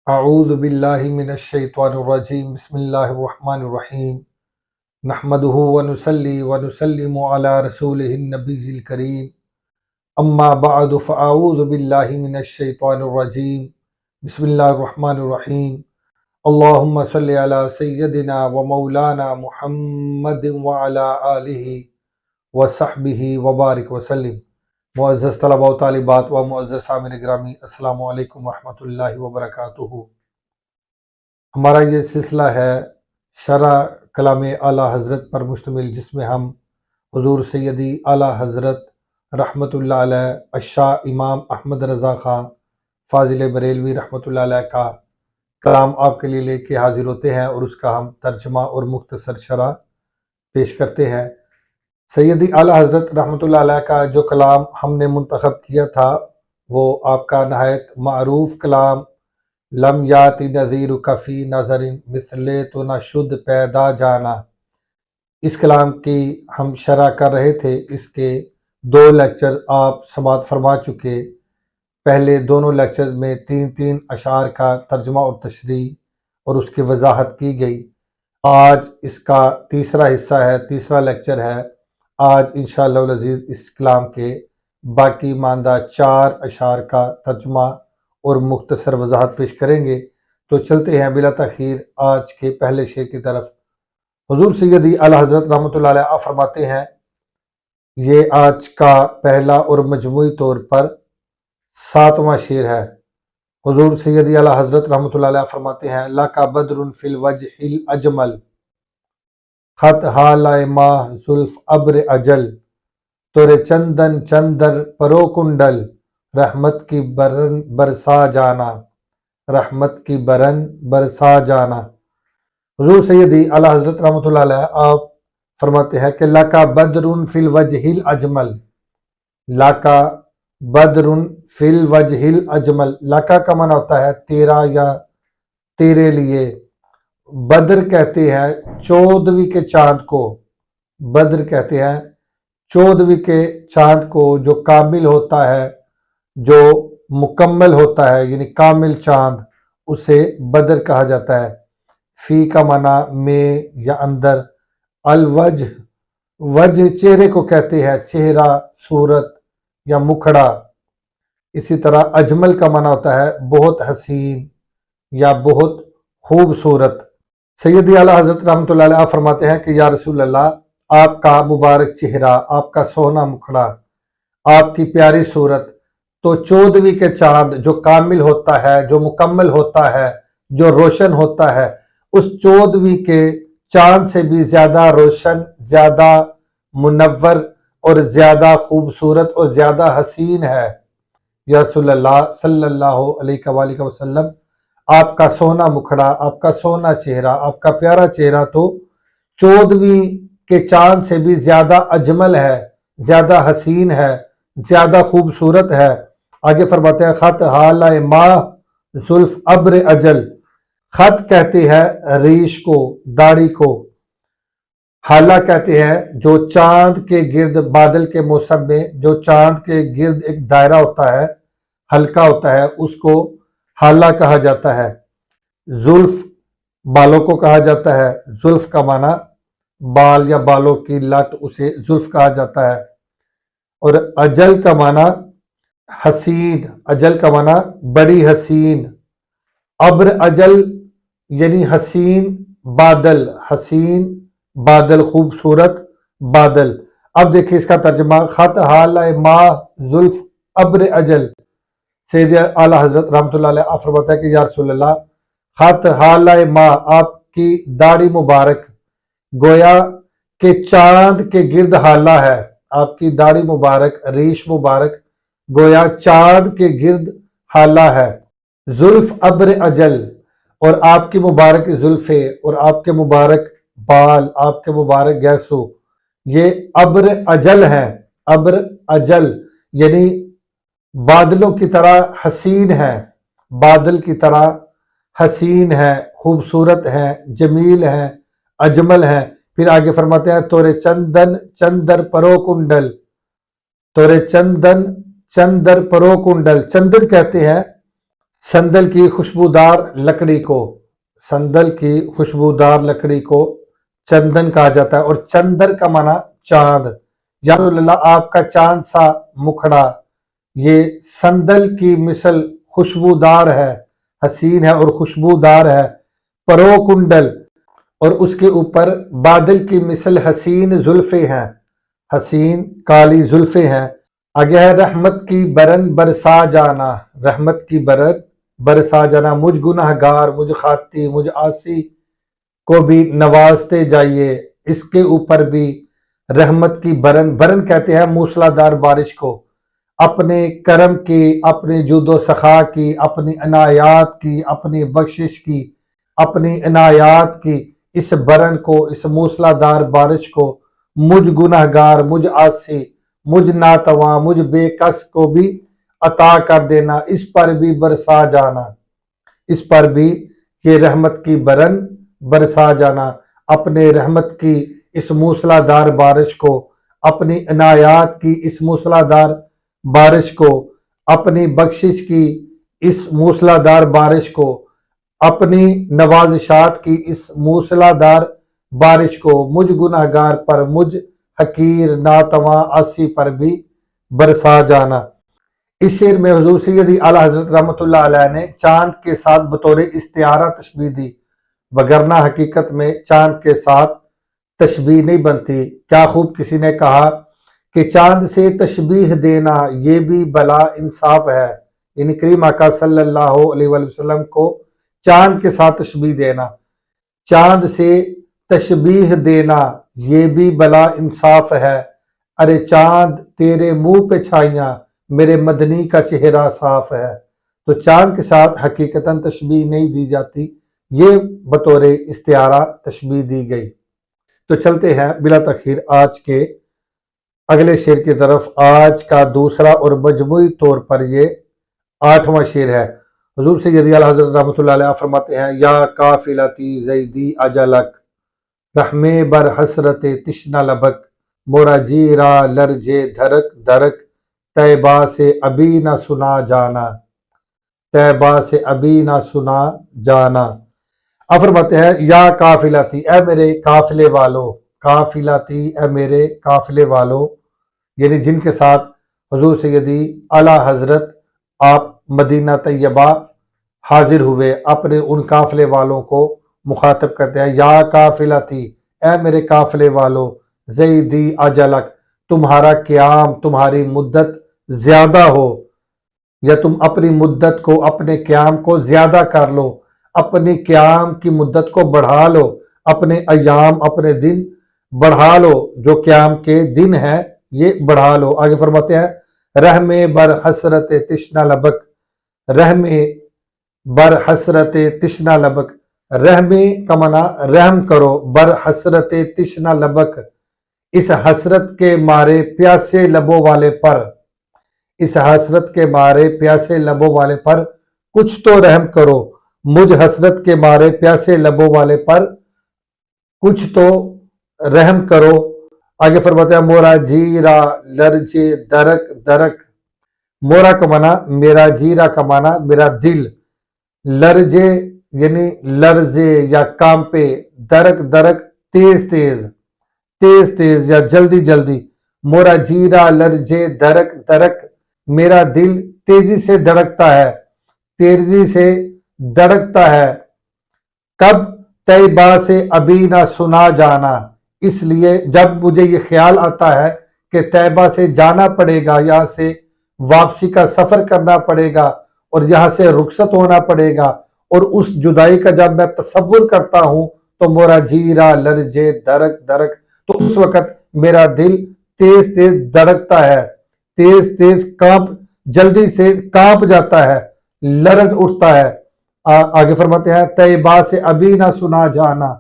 اعوذ باللہ من الشیطان الرجیم بسم اللہ الرحمن الرحیم نحمدہ ونصلی ونسلم علی رسولہ النبی الکریم اما بعد فاعوذ باللہ من الشیطان الرجیم بسم اللہ الرحمن الرحیم اللہم صلی علی سیدنا و مولانا محمد وعلی آلہ وصحبہ وبارک وسلم۔ معزز طلباء و طالبات و معزز سامعین گرامی، السلام علیکم ورحمۃ اللہ وبرکاتہ۔ ہمارا یہ سلسلہ ہے شرح کلام اعلیٰ حضرت پر مشتمل، جس میں ہم حضور سیدی اعلیٰ حضرت رحمۃ اللہ علیہ الشاہ امام احمد رضا خان فاضل بریلوی رحمۃ اللہ علیہ کا کلام آپ کے لیے لے کے حاضر ہوتے ہیں، اور اس کا ہم ترجمہ اور مختصر شرح پیش کرتے ہیں۔ سیدی اعلیٰ حضرت رحمۃ اللہ علیہ کا جو کلام ہم نے منتخب کیا تھا وہ آپ کا نہایت معروف کلام لم یاتی نذیر کفی نظر مثلے تو نہ شد پیدا جانا، اس کلام کی ہم شرح کر رہے تھے۔ اس کے 2 لیکچر آپ سماعت فرما چکے۔ پہلے دونوں لیکچر میں 3 اشعار کا ترجمہ اور تشریح اور اس کی وضاحت کی گئی۔ آج اس کا تیسرا حصہ ہے، تیسرا لیکچر ہے۔ آج انشاءاللہ العزیز اس کلام کے باقی ماندہ 4 اشعار کا ترجمہ اور مختصر وضاحت پیش کریں گے۔ تو چلتے ہیں بلا تاخیر آج کے پہلے شعر کی طرف۔ حضور سیدی اعلیٰ حضرت رحمۃ اللہ علیہ آپ فرماتے ہیں، یہ آج کا پہلا اور مجموعی طور پر 7واں شعر ہے۔ حضور سیدی اعلیٰ حضرت رحمۃ اللہ علیہ فرماتے ہیں، لَکَ بَدْرٌ فِی الْوَجْهِ الْأَجْمَلِ خط حالۂ ماہ زلف ابر اجل، تورے چندن چندر پرو کنڈل، رحمت کی برن برسا جانا، رحمت کی برن برسا جانا۔ حضور سیدی اعلیٰ حضرت رحمۃ اللہ علیہ آپ فرماتے ہیں کہ لَکَ بَدْرٌ فِی الْوَجْهِ الْأَجْمَلِ، لَکَ بَدْرٌ فِی الْوَجْهِ الْأَجْمَلِ، لَکَ کا معنی ہوتا ہے تیرا یا تیرے لیے۔ بدر کہتے ہیں 14ویں کے چاند کو، بدر کہتے ہیں 14ویں کے چاند کو، جو کامل ہوتا ہے، جو مکمل ہوتا ہے، یعنی کامل چاند، اسے بدر کہا جاتا ہے۔ فی کا معنی میں یا اندر، الوجہ وجہ چہرے کو کہتے ہیں، چہرہ، صورت یا مکھڑا۔ اسی طرح اجمل کا معنی ہوتا ہے بہت حسین یا بہت خوبصورت۔ سیدی اعلیٰ حضرت رحمۃ اللہ علیہ فرماتے ہیں کہ یا رسول اللہ، آپ کا مبارک چہرہ، آپ کا سونا مکھڑا، آپ کی پیاری صورت تو 14ویں کے چاند جو کامل ہوتا ہے، جو مکمل ہوتا ہے، جو روشن ہوتا ہے، اس 14ویں کے چاند سے بھی زیادہ روشن، زیادہ منور اور زیادہ خوبصورت اور زیادہ حسین ہے۔ یا رسول اللہ صلی اللہ علیہ وآلہ وسلم، آپ کا سونا مکھڑا، آپ کا سونا چہرہ، آپ کا پیارا چہرہ تو 14ویں کے چاند سے بھی زیادہ اجمل ہے، زیادہ حسین ہے، زیادہ خوبصورت ہے۔ آگے فرماتے ہیں، خط حالۂ ماہ زلف ابر اجل، خط کہتے ہیں ریش کو، داڑھی کو، حالہ کہتے ہیں جو چاند کے گرد بادل کے موسم میں جو چاند کے گرد ایک دائرہ ہوتا ہے، حلقہ ہوتا ہے، اس کو حالہ کہا جاتا ہے۔ زلف بالوں کو کہا جاتا ہے، زلف کا معنی بال یا بالوں کی لٹ، اسے زلف کہا جاتا ہے۔ اور اجل کا معنی حسین، اجل کا معنی بڑی حسین۔ ابر اجل یعنی حسین بادل، حسین بادل، خوبصورت بادل۔ اب دیکھیں اس کا ترجمہ، خط حالۂ ماہ زلف ابر اجل۔ سید اعلیٰ حضرت رحمۃ اللہ علیہ آپ فرماتا ہے کہ یا رسول اللہ، خط حالۂ ماہ، آپ کی داڑھی مبارک گویا کہ چاند کے گرد حالہ ہے، آپ کی داڑھی مبارک، ریش مبارک گویا چاند کے گرد حالہ ہے۔ زلف ابر اجل، اور آپ کی مبارک زلفیں اور آپ کے مبارک بال، آپ کے مبارک گیسو، یہ ابر اجل ہیں۔ ابر اجل یعنی بادلوں کی طرح حسین ہے، بادل کی طرح حسین ہے، خوبصورت ہے، جمیل ہے، اجمل ہے۔ پھر آگے فرماتے ہیں، تورے چندن چندر پرو کنڈل، تورے چندن چندر پرو کنڈل، چندن کہتے ہیں سندل کی خوشبودار لکڑی کو، سندل کی خوشبودار لکڑی کو چندن کہا جاتا ہے، اور چندر کا معنی چاند۔ یا رسول اللہ آپ کا چاند سا مکھڑا، یہ سندل کی مثل خوشبودار ہے، حسین ہے اور خوشبودار ہے۔ پرو کنڈل، اور اس کے اوپر بادل کی مثل حسین زلفیں ہیں، حسین کالی زلفیں ہیں۔ آگے ہے رحمت کی برن برسا جانا، رحمت کی برن برسا جانا، مجھ گناہ گار، مجھ خاطی، مجھ عاصی کو بھی نوازتے جائیے۔ اس کے اوپر بھی رحمت کی برن، برن کہتے ہیں موسلا دار بارش کو، اپنے کرم کی، اپنی جود و سخا کی، اپنی عنایات کی، اپنی بخشش کی، اپنی عنایات کی اس برن کو، اس موسلا دار بارش کو مجھ گناہ گار، مجھ عاصی، مجھ ناتواں، مجھ بے کس کو بھی عطا کر دینا، اس پر بھی برسا جانا، اس پر بھی یہ رحمت کی برن برسا جانا۔ اپنے رحمت کی اس موسلا دار بارش کو، اپنی عنایات کی اس موسلا دار بارش کو، اپنی بخشش کی اس موسلا دار بارش کو، اپنی نوازشات کی اس موسلا دار بارش کو مجھ گناہ گار پر، مجھ حقیر ناتواں عاصی پر بھی برسا جانا۔ اس شعر میں حضور سیدی اعلیٰ حضرت رحمۃ اللہ علیہ نے چاند کے ساتھ بطور استعارہ تشبیہ دی، وگرنہ حقیقت میں چاند کے ساتھ تشبیہ نہیں بنتی۔ کیا خوب کسی نے کہا کہ چاند سے تشبیہ دینا یہ بھی بلا انصاف ہے، یعنی کریم آقا صلی اللہ علیہ وآلہ وسلم کو چاند کے ساتھ تشبیہ دینا، چاند سے تشبیہ دینا یہ بھی بلا انصاف ہے، ارے چاند تیرے منہ پہ چھائیاں، میرے مدنی کا چہرہ صاف ہے۔ تو چاند کے ساتھ حقیقتاً تشبیہ نہیں دی جاتی، یہ بطور استعارہ تشبیہ دی گئی۔ تو چلتے ہیں بلا تاخیر آج کے اگلے شعر کی طرف۔ آج کا دوسرا اور مجموعی طور پر یہ 8واں شعر ہے۔ حضور سیدی اعلیٰ حضرت رحمۃ اللہ علیہ فرماتے ہیں، یا قافلتی زیدی اجلک، رحمے بر حسرت تشنہ لبک، مورا جیرا لرجے دھرک دھرک، طیبہ سے ابھی نہ سنا جانا، طیبہ سے ابھی نہ سنا جانا۔ اب فرماتے ہیں، یا قافلتی، اے میرے قافلے والو، قافلتی، اے میرے قافلے والو، یعنی جن کے ساتھ حضور سیدی اعلیٰ حضرت آپ مدینہ طیبہ حاضر ہوئے، اپنے ان قافلے والوں کو مخاطب کرتے ہیں، یا قافلتی، اے میرے قافلے والو، زیدی اجلک، تمہارا قیام، تمہاری مدت زیادہ ہو، یا تم اپنی مدت کو، اپنے قیام کو زیادہ کر لو، اپنی قیام کی مدت کو بڑھا لو، اپنے ایام، اپنے دن بڑھا لو، جو قیام کے دن ہیں یہ بڑھا لو۔ آگے فرماتے ہیں، رحم بر حسرت تشنہ لبک، رحم بر حسرت تشنہ لبک، رحم کا معنی رحم کرو، بر حسرت تشنہ لبک، اس حسرت کے مارے پیاسے لبوں والے پر، اس حسرت کے مارے پیاسے لبوں والے پر کچھ تو رحم کرو، مجھ حسرت کے مارے پیاسے لبوں والے پر کچھ تو رحم کرو۔ آگے فرماتے ہیں، مورا جیرا لرجے درک درک، مورا کا معنی میرا، جیرا کا معنی میرا دل، لرجے یعنی لرزے یا کانپے، درک درک تیز تیز، تیز تیز یا جلدی جلدی، مورا جیرا لرجے درک درک، میرا دل تیزی سے دھڑکتا ہے، تیزی سے دھڑکتا ہے، کب طیبہ سے ابھی نہ سنا جانا، اس لیے جب مجھے یہ خیال آتا ہے کہ طیبہ سے جانا پڑے گا، یہاں سے واپسی کا سفر کرنا پڑے گا اور یہاں سے رخصت ہونا پڑے گا، اور اس جدائی کا جب میں تصور کرتا ہوں تو مورا جیرا لرجے دھڑک دھڑک، تو اس وقت میرا دل تیز تیز دھڑکتا ہے، تیز تیز جلدی سے کانپ جاتا ہے، لرز اٹھتا ہے۔ آگے فرماتے ہیں، طیبہ سے ابھی نہ سنا جانا،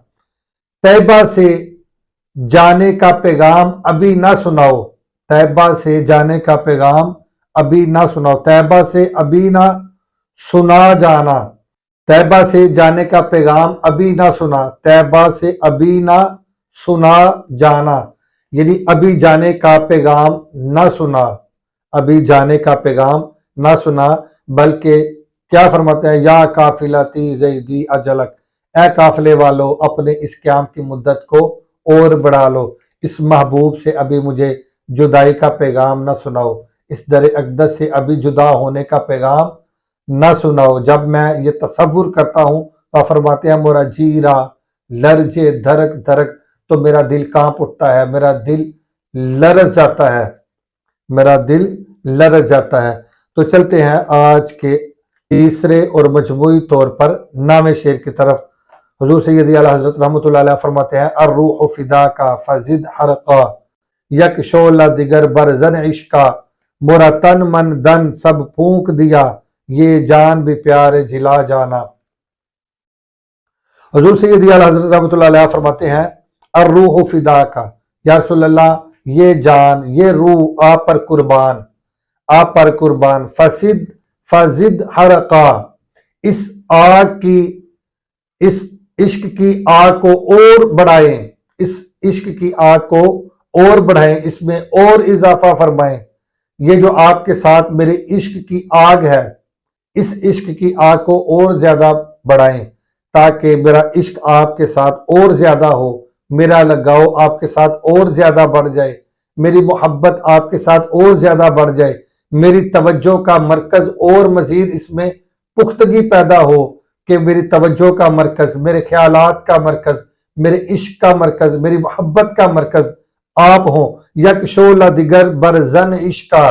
طیبہ سے جانے کا پیغام ابھی نہ سناؤ، طیبہ سے جانے کا پیغام ابھی نہ سناؤ، طیبہ سے ابھی نہ سنا جانا، طیبہ سے جانے کا پیغام ابھی نہ سنا، طیبہ سے ابھی نہ سنا جانا، یعنی ابھی جانے کا پیغام نہ سنا، ابھی جانے کا پیغام نہ سنا، بلکہ کیا فرماتے ہیں؟ یا قافلتی زیدی اجلک، اے قافلے والو اپنے اس قیام کی مدت کو اور بڑھا لو، اس محبوب سے ابھی مجھے جدائی کا پیغام نہ سناؤ، اس در اقدس سے ابھی جدا ہونے کا پیغام نہ سناؤ۔ جب میں یہ تصور کرتا ہوں تو فرماتے ہیں مورا جیرا لرجے دھڑک دھڑک، تو میرا دل کانپ اٹھتا ہے، میرا دل لرز جاتا ہے، میرا دل لرز جاتا ہے۔ تو چلتے ہیں آج کے تیسرے اور مجموعی طور پر نام شعر کی طرف۔ حضور سیدی اعلیٰ حضرت رحمۃ اللہ علیہ فرماتے ہیں الروح فدا کا فزد حرقا، یک شعلہ دیگر برزن عشقا، مورا تن من دن سب پھونک دیا، یہ جان بھی پیار جلا جانا۔ حضور سیدی اعلیٰ حضرت رحمۃ اللہ علیہ فرماتے ہیں الروح فدا کا، یا رسول اللہ یہ جان، یہ روح آپ پر قربان، آپ پر قربان، فزد حرقا، اس آگ کی، اس عشق کی آگ کو اور بڑھائیں، اس عشق کی آگ کو اور بڑھائیں، اس میں اور اضافہ فرمائیں۔ یہ جو آپ کے ساتھ میرے عشق کی آگ ہے، اس عشق کی آگ کو اور زیادہ بڑھائیں تاکہ میرا عشق آپ کے ساتھ اور زیادہ ہو، میرا لگاؤ آپ کے ساتھ اور زیادہ بڑھ جائے، میری محبت آپ کے ساتھ اور زیادہ بڑھ جائے، میری توجہ کا مرکز اور مزید اس میں پختگی پیدا ہو کہ میری توجہ کا مرکز، میرے خیالات کا مرکز، میرے عشق کا مرکز، میری محبت کا مرکز آپ ہوں۔ یک شعلہ دیگر برزن عشقا،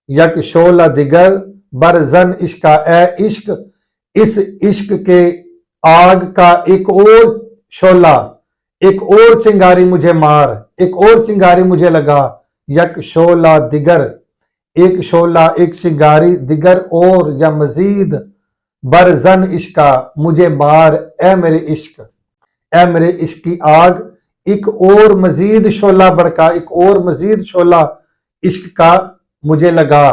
یک شعلہ دیگر برزن عشقا، اے عشق اس عشق کے آگ کا ایک اور شعلہ، ایک اور چنگاری مجھے مار، ایک اور چنگاری مجھے لگا، یک شعلہ دیگر، ایک شعلہ، ایک چنگاری، دیگر اور یا مزید، برزن عشقا مجھے مار اے میرے عشق، اے میرے عشق کی آگ، ایک اور مزید شعلہ بڑھکا، ایک اور مزید شعلہ عشق کا مجھے لگا،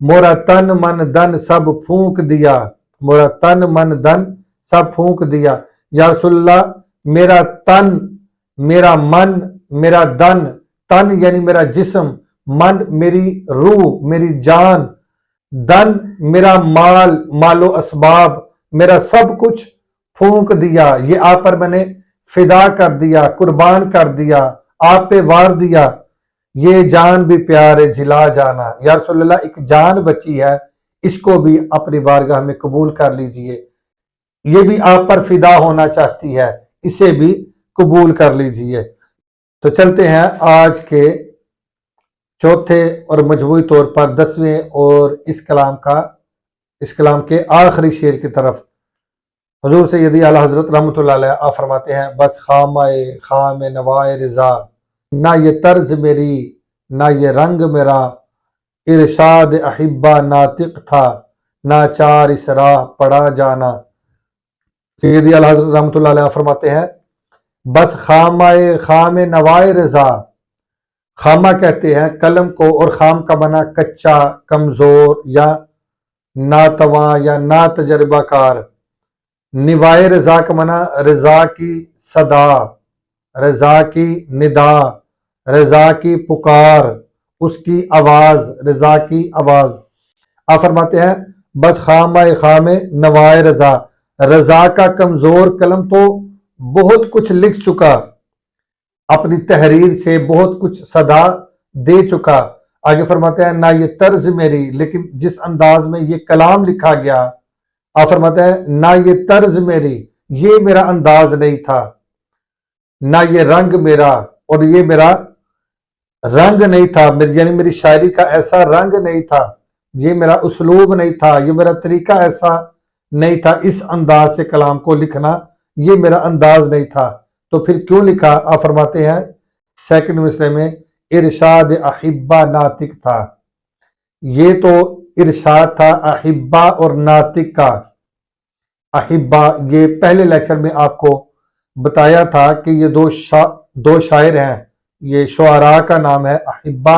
مورا تن من دن سب پھونک دیا، مورا تن من دن سب پھونک دیا۔ یا رسول اللہ میرا تن، میرا من، میرا دن، تن یعنی میرا جسم، من میری روح، میری جان، دن میرا مال، مال و اسباب، میرا سب کچھ پھونک دیا، یہ آپ پر میں نے فدا کر دیا، قربان کر دیا، آپ پہ وار دیا، یہ جان بھی پیار جلا جانا۔ یا رسول اللہ ایک جان بچی ہے، اس کو بھی اپنی بارگاہ میں قبول کر لیجئے، یہ بھی آپ پر فدا ہونا چاہتی ہے، اسے بھی قبول کر لیجئے۔ تو چلتے ہیں آج کے چوتھے اور مجموعی طور پر 10ویں اور اس کلام کے آخری شعر کی طرف۔ حضور سیدی اعلیٰ حضرت رحمۃ اللہ علیہ آپ فرماتے ہیں بس خام نوائے رضا، نہ یہ طرز میری نہ یہ رنگ میرا، ارشاد احبہ ناطق تھا، نہ چار اس راہ پڑا جانا۔ سیدی اعلیٰ حضرت رحمۃ اللہ علیہ فرماتے ہیں بس خام نوائے رضا، خامہ کہتے ہیں قلم کو، اور خام کا معنی کچا، کمزور یا ناتواں یا ناتجربہ کار۔ نوائے رضا کا معنی رضا کی صدا، رضا کی ندا، رضا کی پکار، اس کی آواز، رضا کی آواز۔ آپ فرماتے ہیں بس خام نوائے رضا، رضا کا کمزور قلم تو بہت کچھ لکھ چکا، اپنی تحریر سے بہت کچھ صدا دے چکا۔ آگے فرماتے ہیں نہ یہ طرز میری، لیکن جس انداز میں یہ کلام لکھا گیا، آپ فرماتے ہیں نہ یہ طرز میری، یہ میرا انداز نہیں تھا، نہ یہ رنگ میرا، اور یہ میرا رنگ نہیں تھا، یعنی میری شاعری کا ایسا رنگ نہیں تھا، یہ میرا اسلوب نہیں تھا، یہ میرا طریقہ ایسا نہیں تھا، اس انداز سے کلام کو لکھنا یہ میرا انداز نہیں تھا۔ تو پھر کیوں لکھا؟ آپ فرماتے ہیں سیکنڈ مصرے میں ارشاد احبہ ناطق تھا، یہ تو ارشاد تھا احبہ اور ناطق کا۔ احبہ یہ پہلے لیکچر میں آپ کو بتایا تھا کہ یہ دو شاعر ہیں، یہ شعراء کا نام ہے احبہ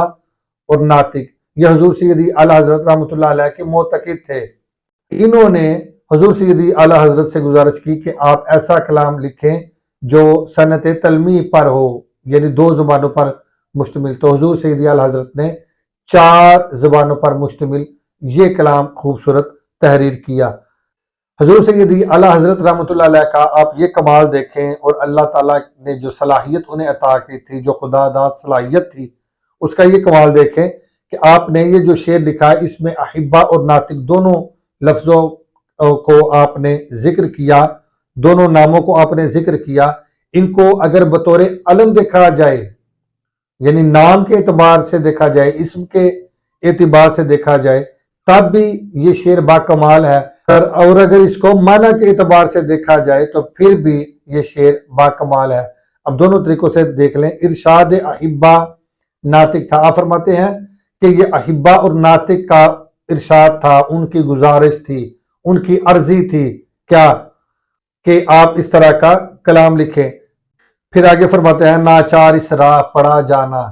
اور ناطق، یہ حضور سیدی اعلیٰ حضرت رحمۃ اللہ علیہ کے معتقد تھے۔ انہوں نے حضور سیدی اعلیٰ حضرت سے گزارش کی کہ آپ ایسا کلام لکھیں جو سنت تلمیح پر ہو، یعنی 2 زبانوں پر مشتمل۔ تو حضور سیدی اعلیٰ حضرت نے 4 زبانوں پر مشتمل یہ کلام خوبصورت تحریر کیا۔ حضور سیدی اعلیٰ حضرت رحمۃ اللہ علیہ کا آپ یہ کمال دیکھیں، اور اللہ تعالیٰ نے جو صلاحیت انہیں عطا کی تھی، جو خدا داد صلاحیت تھی، اس کا یہ کمال دیکھیں کہ آپ نے یہ جو شعر لکھا ہے اس میں احبا اور ناطق دونوں لفظوں کو آپ نے ذکر کیا، دونوں ناموں کو آپ نے ذکر کیا۔ ان کو اگر بطور علم دیکھا جائے، یعنی نام کے اعتبار سے دیکھا جائے، اسم کے اعتبار سے دیکھا جائے، تب بھی یہ شعر با کمال ہے، اور اگر اس کو معنی کے اعتبار سے دیکھا جائے تو پھر بھی یہ شعر با کمال ہے۔ اب دونوں طریقوں سے دیکھ لیں۔ ارشاد احبا ناطق تھا، آپ فرماتے ہیں کہ یہ احبا اور ناطق کا ارشاد تھا، ان کی گزارش تھی، ان کی عرضی تھی کیا کہ آپ اس طرح کا کلام لکھیں۔ پھر آگے فرماتے ہیں ناچار اس راہ پڑا جانا،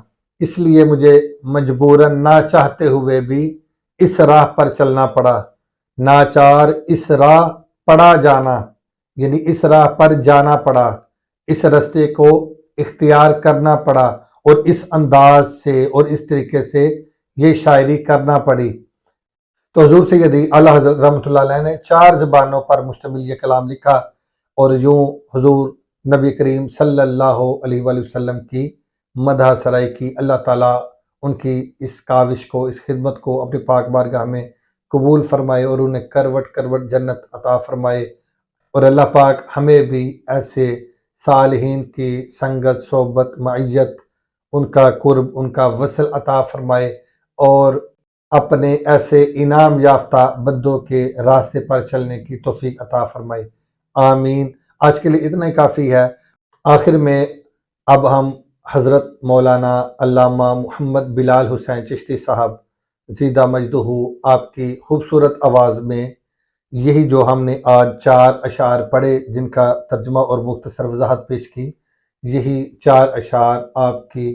اس لیے مجھے مجبوراً نہ چاہتے ہوئے بھی اس راہ پر چلنا پڑا۔ ناچار اس راہ پڑا جانا، یعنی اس راہ پر جانا پڑا، اس رستے کو اختیار کرنا پڑا، اور اس انداز سے اور اس طریقے سے یہ شاعری کرنا پڑی۔ تو حضور سیدی اعلیٰ حضرت رحمۃ اللہ علیہ نے 4 زبانوں پر مشتمل یہ کلام لکھا، اور یوں حضور نبی کریم صلی اللہ علیہ وآلہ وسلم کی مدح سرائی کی۔ اللہ تعالیٰ ان کی اس کاوش کو، اس خدمت کو اپنی پاک بارگاہ میں قبول فرمائے، اور انہیں کروٹ کروٹ جنت عطا فرمائے، اور اللہ پاک ہمیں بھی ایسے صالحین کی سنگت، صحبت، معیت، ان کا قرب، ان کا وصل عطا فرمائے، اور اپنے ایسے انعام یافتہ بندوں کے راستے پر چلنے کی توفیق عطا فرمائے، آمین۔ آج کے لیے اتنا ہی کافی ہے۔ آخر میں اب ہم حضرت مولانا علامہ محمد بلال حسین چشتی صاحب زیدہ مجدہ آپ کی خوبصورت آواز میں یہی جو ہم نے آج 4 اشعار پڑھے، جن کا ترجمہ اور مختصر وضاحت پیش کی، یہی 4 اشعار آپ کی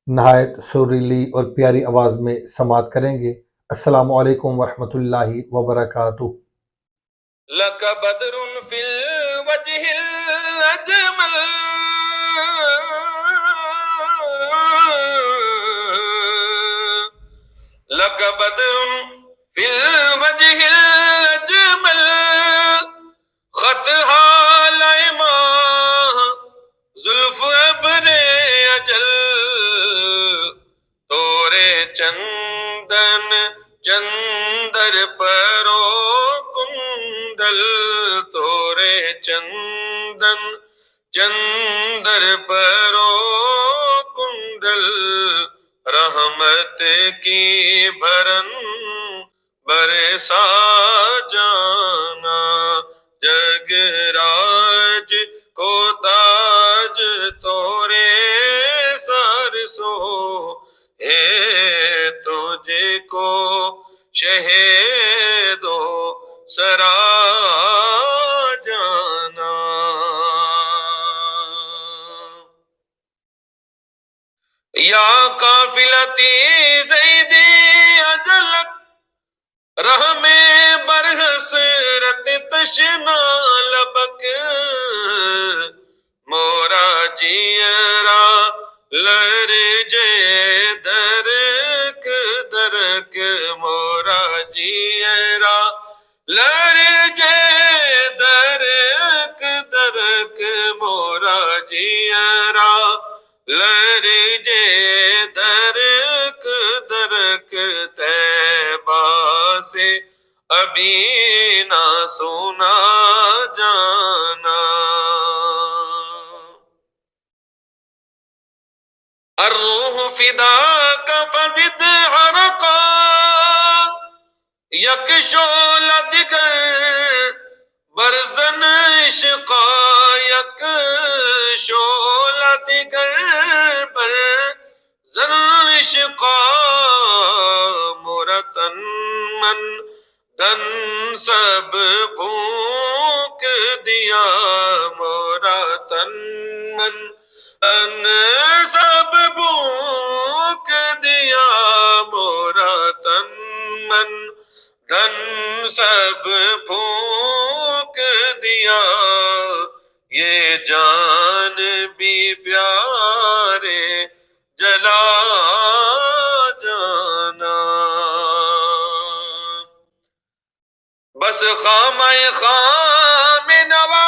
نہایت سریلی اور پیاری آواز میں سماعت کریں گے۔ السلام علیکم ورحمۃ اللہ وبرکاتہ۔ لك بدر في الوجه الأجمل لك بدر في الوجه الأجمل خطها لائماں زلف ابر اجل تورے چندن چندر پرو کنڈل تورے چندن چندر پرو کنڈل رحمت کی بھرن برسا جانا جگ راج کو تاج تورے سر سو ہے تجھ کو شہیدو سرا جانا۔ یا قافلتی زیدی اجلک راہ میں برحسرت تشنا لبک مورا جیرا لرجے درک درک مورا جیرا لرجے درک درک مورا جیرا لرجے درک درک طیبہ سے ابھی نہ سنا جانا۔ الروح فداک فزد عرقا یک شعلہ دیگر برزن عشقا یک شعلہ دیگر برزن عشقا مرتن من دن سب بھوک دیا مورا تن من دن سب بھوک دیا مورا تن من دن سب بھوک دیا یہ جان بھی پیارے جلا جانا۔ بس خامہ خام نوا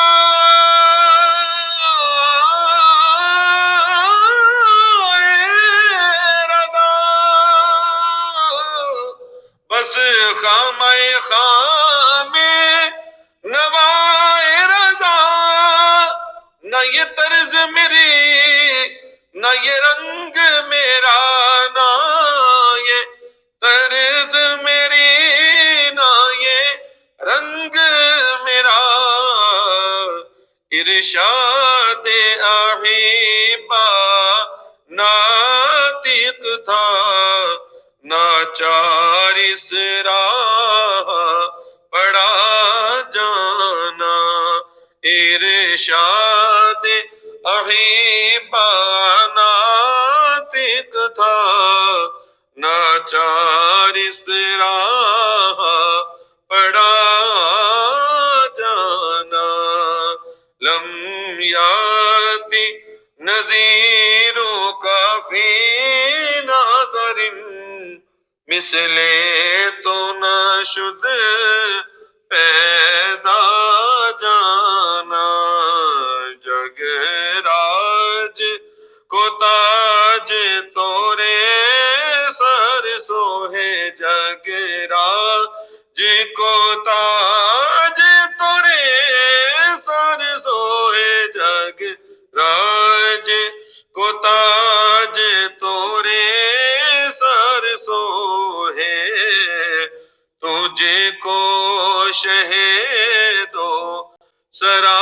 رضا، بس خامہ خام نوائے رضا، نہ یہ طرز میری نہ یہ رنگ میرا، نہ یہ طرز میری نہ یہ رنگ میرا، ارشاد احبا ناطق تھا، ناچار اس راہ پڑا جانا، ارشاد احبا ناطق تھا، ناچار اس راہ پڑا جانا، لم یاتی نذیروں کا فی ناظر مثل تو نہ شد پیدا جانا، جگ راج کو تاج تورے سر سوہے، جگ راج کو تاج تورے سر سوہے، جگ راج کو تاج تورے سر سوہے، تجھ کو شہید و سرا